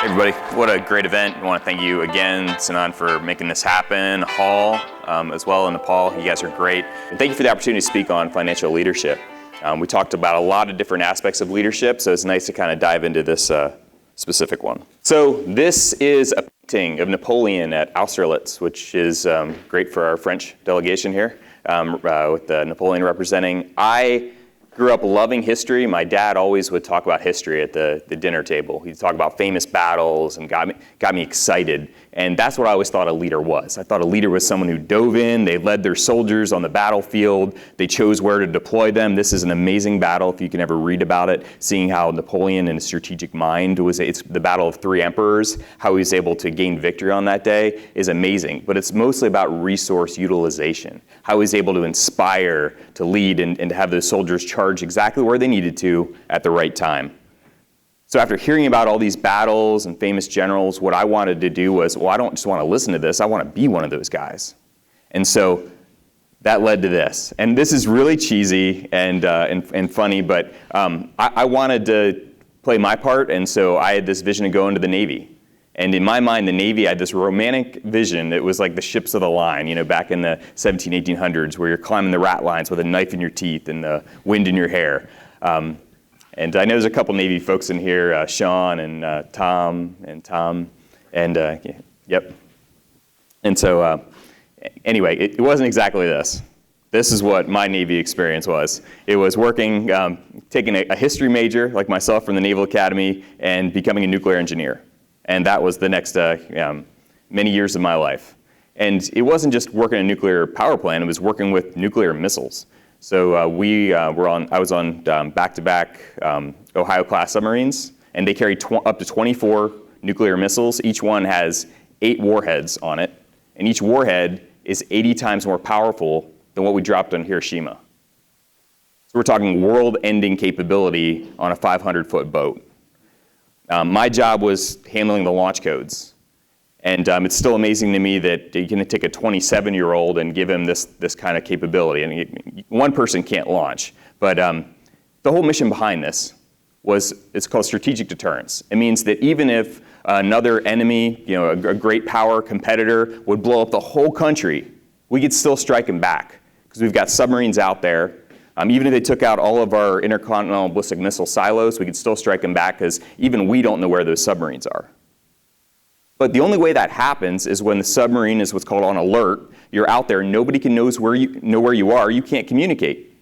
Hey everybody, what a great event. I want to thank you again, Sinan, for making this happen, Hall as well, and Nepal. You guys are great. And thank you for the opportunity to speak on financial leadership. We talked about a lot of different aspects of leadership, so it's nice to kind of dive into this specific one. So this is a painting of Napoleon at Austerlitz, which is great for our French delegation here, with Napoleon representing. I grew up loving history. My dad always would talk about history at the dinner table. He'd talk about famous battles and got me excited. And that's what I always thought a leader was. I thought a leader was someone who dove in, they led their soldiers on the battlefield, they chose where to deploy them. This is an amazing battle if you can ever read about it, seeing how Napoleon in his strategic mind it's the Battle of Three Emperors, how he was able to gain victory on that day is amazing. But it's mostly about resource utilization, how he was able to inspire, to lead, and to have those soldiers charge exactly where they needed to at the right time. So after hearing about all these battles and famous generals, what I wanted to do was, well, I don't just want to listen to this, I want to be one of those guys. And so that led to this. And this is really cheesy and funny, but I wanted to play my part, and so I had this vision to go into the Navy. And in my mind, the Navy, I had this romantic vision that was like the ships of the line, back in the 1800s, where you're climbing the rat lines with a knife in your teeth and the wind in your hair. And I know there's a couple Navy folks in here, Sean and Tom, yep. And so anyway, it wasn't exactly this. This is what my Navy experience was. It was working, taking a history major like myself from the Naval Academy and becoming a nuclear engineer. And that was the next many years of my life. And it wasn't just working a nuclear power plant, it was working with nuclear missiles. So I was on back-to-back Ohio-class submarines, and they carry up to 24 nuclear missiles. Each one has 8 warheads on it, and each warhead is 80 times more powerful than what we dropped on Hiroshima. So we're talking world-ending capability on a 500-foot boat. My job was handling the launch codes. And it's still amazing to me that you can take a 27-year-old and give him this kind of capability. And one person can't launch. But the whole mission behind this it's called strategic deterrence. It means that even if another enemy, a great power competitor would blow up the whole country, we could still strike him back. Because we've got submarines out there. Even if they took out all of our intercontinental ballistic missile silos, we could still strike them back because even we don't know where those submarines are. But the only way that happens is when the submarine is what's called on alert. You're out there, nobody can know where you are, you can't communicate.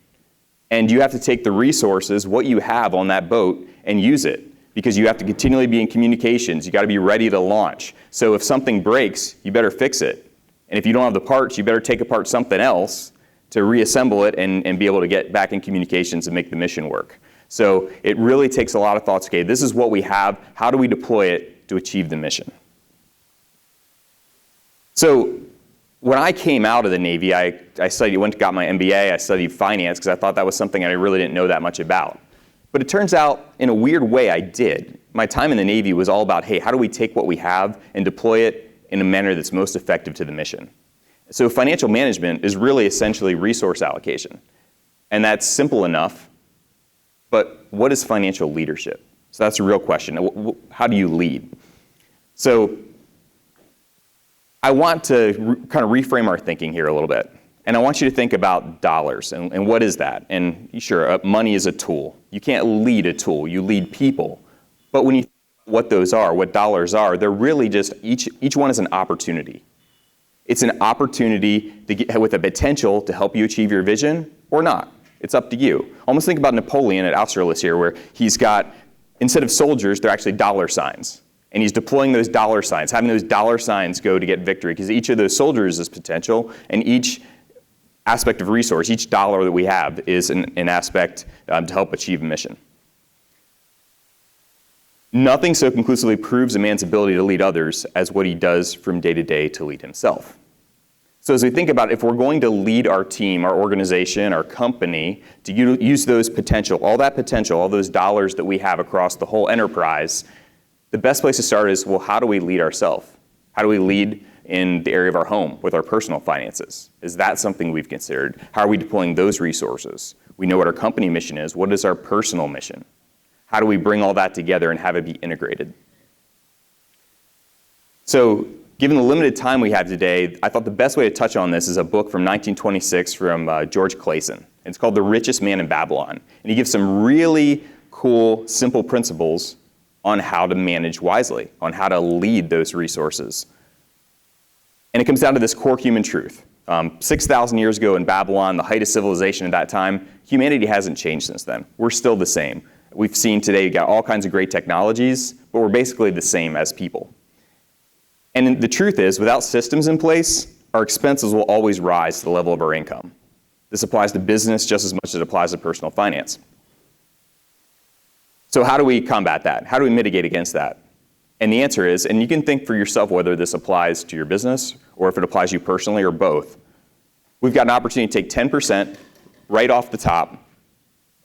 And you have to take the resources, what you have on that boat, and use it. Because you have to continually be in communications, you got to be ready to launch. So if something breaks, you better fix it. And if you don't have the parts, you better take apart something else to reassemble it and be able to get back in communications and make the mission work. So it really takes a lot of thoughts. Okay, this is what we have, how do we deploy it to achieve the mission? So when I came out of the Navy, I got my MBA, I studied finance because I thought that was something I really didn't know that much about. But it turns out, in a weird way, I did. My time in the Navy was all about, hey, how do we take what we have and deploy it in a manner that's most effective to the mission? So financial management is really essentially resource allocation. And that's simple enough, but what is financial leadership? So that's a real question. How do you lead? So I want to kind of reframe our thinking here a little bit. And I want you to think about dollars and what is that? And sure, money is a tool. You can't lead a tool, you lead people. But when you think about what those are, what dollars are, they're really just, each one is an opportunity. It's an opportunity with a potential to help you achieve your vision or not. It's up to you. Almost think about Napoleon at Austerlitz here, where he's got, instead of soldiers, they're actually dollar signs. And he's deploying those dollar signs, having those dollar signs go to get victory, because each of those soldiers is potential, and each aspect of resource, each dollar that we have is an aspect to help achieve a mission. Nothing so conclusively proves a man's ability to lead others as what he does from day to day to lead himself. So as we think about if we're going to lead our team, our organization, our company, to use those potential, all those dollars that we have across the whole enterprise, the best place to start is, well, how do we lead ourselves? How do we lead in the area of our home with our personal finances? Is that something we've considered? How are we deploying those resources? We know what our company mission is. What is our personal mission? How do we bring all that together and have it be integrated? So given the limited time we have today, I thought the best way to touch on this is a book from 1926 from George Clason. It's called The Richest Man in Babylon. And he gives some really cool, simple principles on how to manage wisely, on how to lead those resources. And it comes down to this core human truth. 6,000 years ago in Babylon, the height of civilization at that time, humanity hasn't changed since then. We're still the same. We've seen today, we've got all kinds of great technologies, but we're basically the same as people. And the truth is, without systems in place, our expenses will always rise to the level of our income. This applies to business just as much as it applies to personal finance. So how do we combat that? How do we mitigate against that? And the answer is, and you can think for yourself whether this applies to your business or if it applies to you personally or both, we've got an opportunity to take 10% right off the top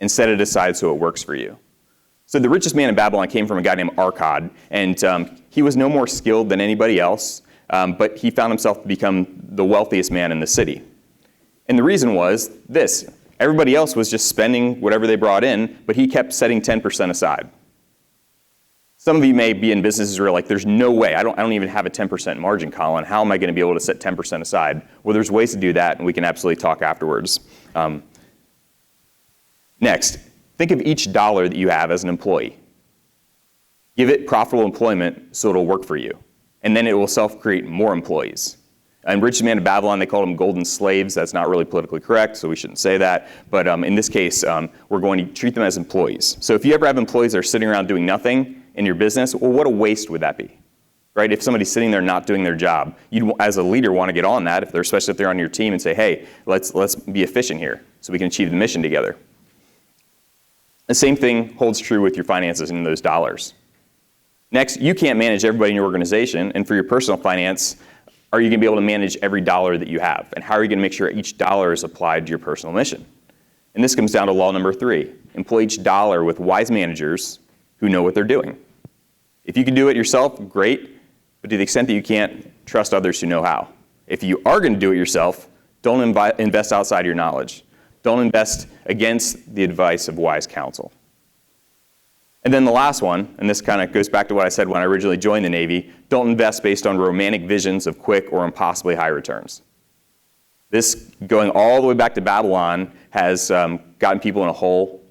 and set it aside so it works for you. So the richest man in Babylon came from a guy named Arcad, and he was no more skilled than anybody else, but he found himself to become the wealthiest man in the city. And the reason was this: everybody else was just spending whatever they brought in, but he kept setting 10% aside. Some of you may be in businesses where you're like, there's no way, I don't even have a 10% margin, Colin. How am I going to be able to set 10% aside? Well, there's ways to do that, and we can absolutely talk afterwards. Next, think of each dollar that you have as an employee. Give it profitable employment so it'll work for you, and then it will self-create more employees. And richest man of Babylon, they called them golden slaves. That's not really politically correct, so we shouldn't say that. But in this case, we're going to treat them as employees. So if you ever have employees that are sitting around doing nothing in your business, well, what a waste would that be, right? If somebody's sitting there not doing their job, you'd, as a leader, want to get on that, especially if they're on your team, and say, hey, let's be efficient here so we can achieve the mission together. The same thing holds true with your finances and those dollars. Next, you can't manage everybody in your organization, and for your personal finance, are you going to be able to manage every dollar that you have? And how are you going to make sure each dollar is applied to your personal mission? And this comes down to law number 3. Employ each dollar with wise managers who know what they're doing. If you can do it yourself, great. But to the extent that you can't, trust others who know how. If you are going to do it yourself, don't invest outside your knowledge. Don't invest against the advice of wise counsel. And then the last one, and this kind of goes back to what I said when I originally joined the Navy, don't invest based on romantic visions of quick or impossibly high returns. This, going all the way back to Babylon, has gotten people in a hole.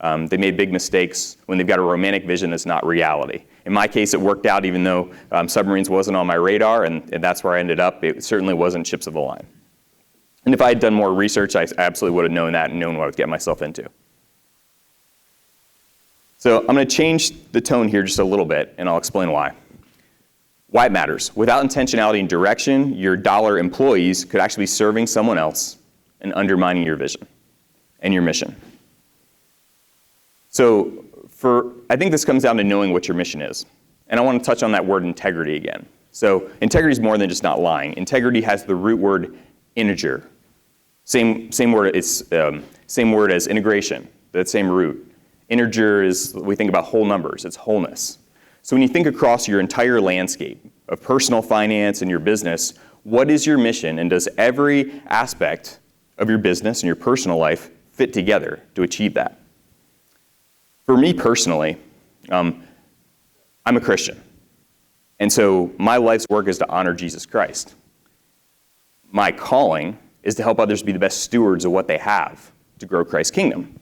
They made big mistakes when they've got a romantic vision that's not reality. In my case, it worked out even though submarines wasn't on my radar, and that's where I ended up. It certainly wasn't chips of the line. And if I had done more research, I absolutely would have known that and known what I was getting myself into. So I'm going to change the tone here just a little bit, and I'll explain why. Why it matters. Without intentionality and direction, your dollar employees could actually be serving someone else and undermining your vision and your mission. So I think this comes down to knowing what your mission is. And I want to touch on that word integrity again. So integrity is more than just not lying. Integrity has the root word integer. Same word as integration, that same root. Integer is, we think about whole numbers, it's wholeness. So when you think across your entire landscape of personal finance and your business, what is your mission, and does every aspect of your business and your personal life fit together to achieve that? For me personally, I'm a Christian. And so my life's work is to honor Jesus Christ. My calling is to help others be the best stewards of what they have to grow Christ's kingdom.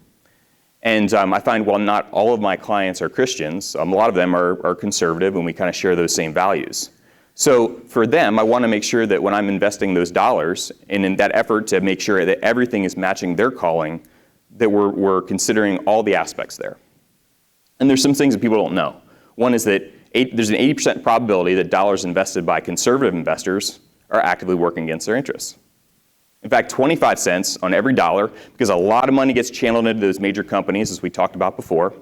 And I find while not all of my clients are Christians, a lot of them are conservative, and we kind of share those same values. So for them, I want to make sure that when I'm investing those dollars, and in that effort to make sure that everything is matching their calling, that we're considering all the aspects there. And there's some things that people don't know. One is that there's an 80% probability that dollars invested by conservative investors are actively working against their interests. In fact, 25 cents on every dollar, because a lot of money gets channeled into those major companies, as we talked about before.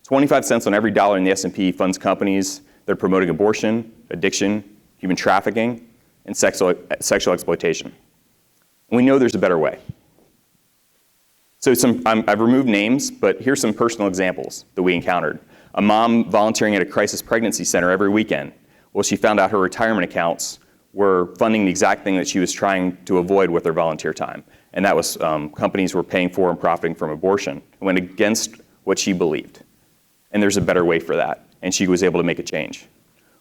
25 cents on every dollar in the S&P funds companies that are promoting abortion, addiction, human trafficking, and sexual exploitation. And we know there's a better way. So I've removed names, but here's some personal examples that we encountered. A mom volunteering at a crisis pregnancy center every weekend. Well, she found out her retirement accounts were funding the exact thing that she was trying to avoid with her volunteer time. And that was companies were paying for and profiting from abortion. It went against what she believed. And there's a better way for that. And she was able to make a change.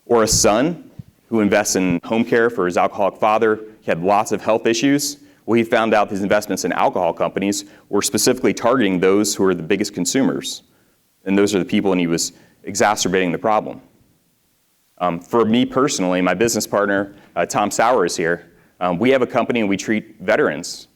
Or a son who invests in home care for his alcoholic father. He had lots of health issues. Well, he found out his investments in alcohol companies were specifically targeting those who are the biggest consumers. And those are the people, and he was exacerbating the problem. For me personally, my business partner, Tom Sauer, is here. We have a company and we treat veterans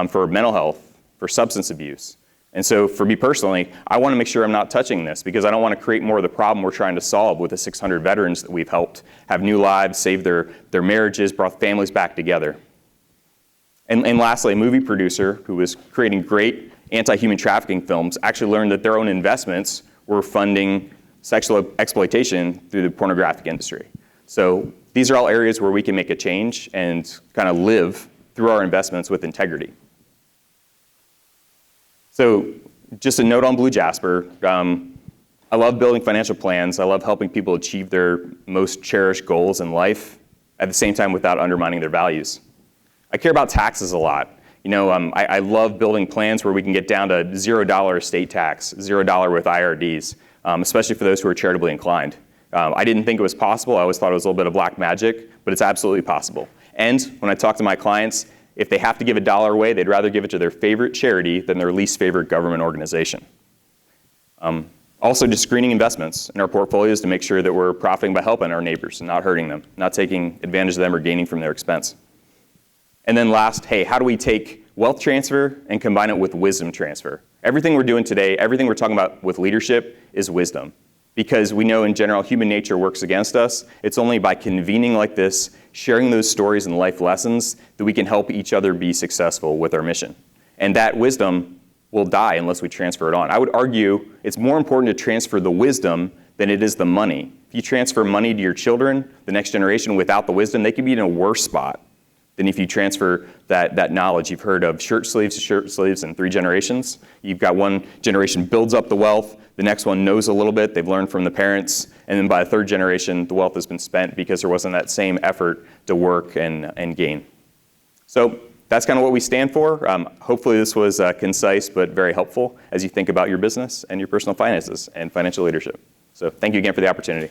for mental health, for substance abuse. And so for me personally, I want to make sure I'm not touching this because I don't want to create more of the problem we're trying to solve with the 600 veterans that we've helped have new lives, save their marriages, brought families back together. And lastly, a movie producer who was creating great anti-human trafficking films actually learned that their own investments were funding sexual exploitation through the pornographic industry. So these are all areas where we can make a change and kind of live through our investments with integrity. So just a note on Blue Jasper, I love building financial plans. I love helping people achieve their most cherished goals in life at the same time without undermining their values. I care about taxes a lot. You know, I love building plans where we can get down to $0 estate tax, $0 with IRDs, especially for those who are charitably inclined. I didn't think it was possible. I always thought it was a little bit of black magic, but it's absolutely possible. And when I talk to my clients, if they have to give $1 away, they'd rather give it to their favorite charity than their least favorite government organization. Also, just screening investments in our portfolios to make sure that we're profiting by helping our neighbors and not hurting them, not taking advantage of them or gaining from their expense. And then last, hey, how do we take wealth transfer and combine it with wisdom transfer? Everything we're doing today, everything we're talking about with leadership is wisdom. Because we know in general human nature works against us. It's only by convening like this, sharing those stories and life lessons, that we can help each other be successful with our mission. And that wisdom will die unless we transfer it on. I would argue it's more important to transfer the wisdom than it is the money. If you transfer money to your children, the next generation, without the wisdom, they could be in a worse spot than if you transfer that knowledge. You've heard of shirt sleeves to shirt sleeves in 3 generations. You've got one generation builds up the wealth, the next one knows a little bit, they've learned from the parents, and then by the 3rd generation, the wealth has been spent because there wasn't that same effort to work and gain. So that's kind of what we stand for. Hopefully this was concise but very helpful as you think about your business and your personal finances and financial leadership. So thank you again for the opportunity.